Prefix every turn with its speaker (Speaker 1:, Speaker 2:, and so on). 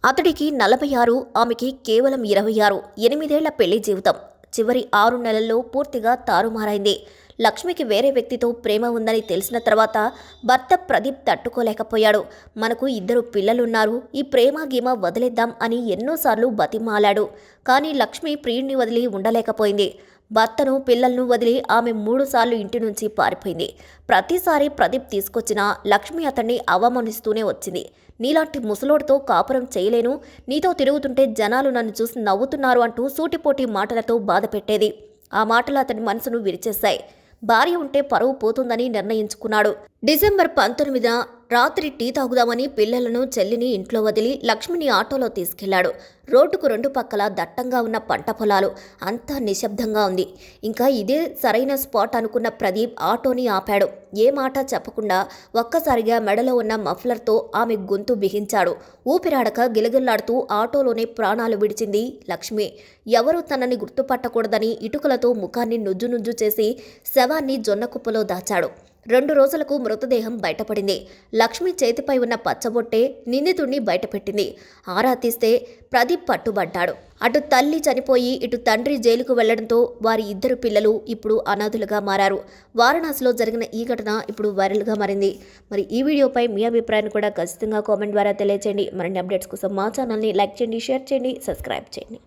Speaker 1: అతడికి 46, ఆమెకి కేవలం 26. 8 ఏళ్ల పెళ్లి జీవితం చివరి 6 నెలల్లో పూర్తిగా తారుమారైంది. లక్ష్మికి వేరే వ్యక్తితో ప్రేమ ఉందని తెలిసిన తర్వాత భర్త ప్రదీప్ తట్టుకోలేకపోయాడు. మనకు 2 పిల్లలున్నారు, ఈ ప్రేమ గీమ వదిలేద్దాం అని ఎన్నోసార్లు బతిమాలాడు. కానీ లక్ష్మి ప్రియుణ్ణి వదిలి ఉండలేకపోయింది. భర్తను పిల్లలను వదిలి ఆమె 3 సార్లు ఇంటి నుంచి పారిపోయింది. ప్రతిసారి ప్రదీప్ తీసుకొచ్చినా లక్ష్మి అతన్ని అవమానిస్తూనే వచ్చింది. నీలాంటి ముసలోడితో కాపురం చేయలేను, నీతో తిరుగుతుంటే జనాలు నన్ను చూసి నవ్వుతున్నారు అంటూ సూటిపోటి మాటలతో బాధ పెట్టేది. ఆ మాటలు అతని మనసును విరిచేశాయి. భార్య ఉంటే పరువు పోతుందని నిర్ణయించుకున్నాడు. డిసెంబర్ 19న రాత్రి టీ తాగుదామని పిల్లలను చెల్లిని ఇంట్లో వదిలి లక్ష్మిని ఆటోలో తీసుకెళ్లాడు. రోడ్డుకు 2 పక్కలా దట్టంగా ఉన్న పంట పొలాలు. అంతా నిశ్శబ్దంగా ఉంది. ఇంకా ఇదే సరైన స్పాట్ అనుకున్న ప్రదీప్ ఆటోని ఆపాడు. ఏ మాట చెప్పకుండా ఒక్కసారిగా మెడలో ఉన్న మఫ్లర్తో ఆమె గొంతు బిగించాడు. ఊపిరాడక గిలగిల్లాడుతూ ఆటోలోనే ప్రాణాలు విడిచింది లక్ష్మి. ఎవరూ తనని గుర్తుపట్టకూడదని ఇటుకలతో ముఖాన్ని నుజ్జు చేసి శవాన్ని జొన్నకుప్పలో దాచాడు. 2 రోజులకు మృతదేహం బయటపడింది. లక్ష్మి చేతిపై ఉన్న పచ్చబొట్టే నిందితుడిని బయటపెట్టింది. ఆరా తీస్తే ప్రదీప్ పట్టుబడ్డాడు. అటు తల్లి చనిపోయి ఇటు తండ్రి జైలుకు వెళ్లడంతో వారి 2 పిల్లలు ఇప్పుడు అనాథులుగా మారారు. వారణాసిలో జరిగిన ఈ ఘటన ఇప్పుడు వైరల్గా మారింది. మరి ఈ వీడియోపై మీ అభిప్రాయాన్ని కూడా ఖచ్చితంగా కామెంట్ ద్వారా తెలియజేయండి. మరిన్ని అప్డేట్స్ కోసం మా ఛానల్ని లైక్ చేయండి, షేర్ చేయండి, సబ్స్క్రైబ్ చేయండి.